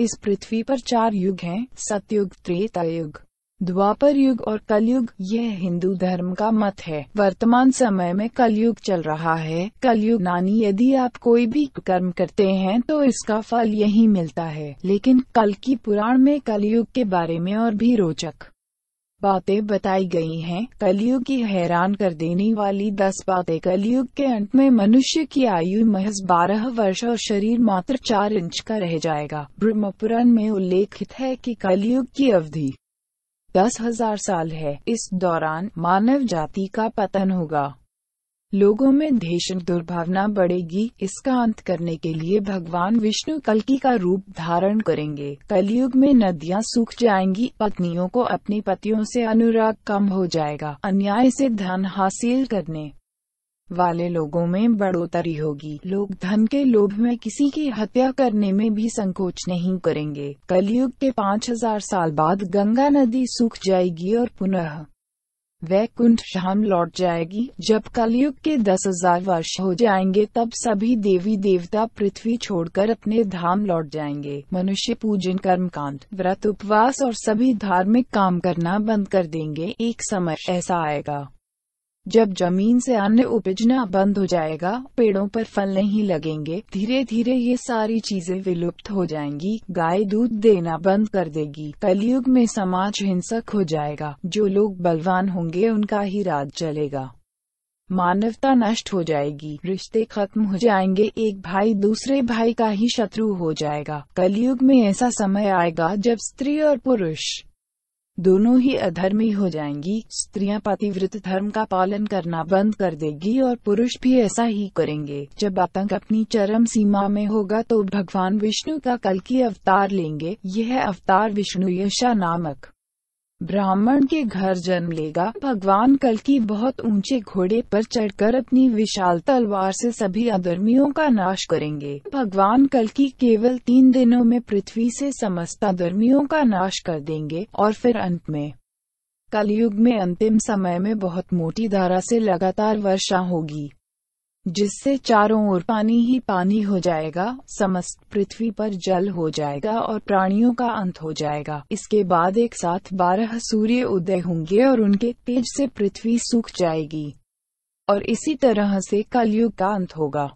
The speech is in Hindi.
इस पृथ्वी पर 4 युग हैं, सतयुग, त्रेता युग, द्वापर युग और कलयुग। यह हिंदू धर्म का मत है। वर्तमान समय में कलयुग चल रहा है। कलयुग नानी यदि आप कोई भी कर्म करते हैं तो इसका फल यही मिलता है। लेकिन कल की पुराण में कलयुग के बारे में और भी रोचक बातें बताई गई हैं। कलयुग की हैरान कर देने वाली 10 बातें। कलयुग के अंत में मनुष्य की आयु महज 12 वर्ष और शरीर मात्र 4 इंच का रह जाएगा। ब्रह्मपुराण में उल्लेखित है कि कलयुग की अवधि 10,000 साल है। इस दौरान मानव जाति का पतन होगा। लोगों में द्वेष दुर्भावना बढ़ेगी। इसका अंत करने के लिए भगवान विष्णु कल्कि का रूप धारण करेंगे। कलयुग में नदियां सूख जाएंगी। पत्नियों को अपने पतियों से अनुराग कम हो जाएगा। अन्याय से धन हासिल करने वाले लोगों में बढ़ोतरी होगी। लोग धन के लोभ में किसी की हत्या करने में भी संकोच नहीं करेंगे। कलयुग के 5000 साल बाद गंगा नदी सूख जाएगी और पुनः वैकुंठ धाम लौट जाएगी। जब कलयुग के 10,000 वर्ष हो जाएंगे तब सभी देवी देवता पृथ्वी छोड़कर अपने धाम लौट जाएंगे। मनुष्य पूजन, कर्मकांड, व्रत, उपवास और सभी धार्मिक काम करना बंद कर देंगे। एक समय ऐसा आएगा जब जमीन से अन्न उपजना बंद हो जाएगा, पेड़ों पर फल नहीं लगेंगे। धीरे धीरे ये सारी चीजें विलुप्त हो जाएंगी। गाय दूध देना बंद कर देगी। कलयुग में समाज हिंसक हो जाएगा। जो लोग बलवान होंगे उनका ही राज चलेगा। मानवता नष्ट हो जाएगी। रिश्ते खत्म हो जाएंगे। एक भाई दूसरे भाई का ही शत्रु हो जाएगा। कलयुग में ऐसा समय आएगा जब स्त्री और पुरुष दोनों ही अधर्मी हो जाएंगी। स्त्रियां पतिव्रत धर्म का पालन करना बंद कर देगी और पुरुष भी ऐसा ही करेंगे। जब आतंक अपनी चरम सीमा में होगा तो भगवान विष्णु का कल्कि अवतार लेंगे। यह अवतार विष्णु यशा नामक ब्राह्मण के घर जन्म लेगा। भगवान कल्कि बहुत ऊंचे घोड़े पर चढ़कर अपनी विशाल तलवार से सभी अधर्मियों का नाश करेंगे। भगवान कल्कि केवल 3 दिनों में पृथ्वी से समस्त अधर्मियों का नाश कर देंगे और फिर अंत में कलयुग में अंतिम समय में बहुत मोटी धारा से लगातार वर्षा होगी, जिससे चारों ओर पानी ही पानी हो जाएगा। समस्त पृथ्वी पर जल हो जाएगा और प्राणियों का अंत हो जाएगा। इसके बाद एक साथ 12 सूर्य उदय होंगे और उनके तेज से पृथ्वी सूख जाएगी और इसी तरह से कलयुग का अंत होगा।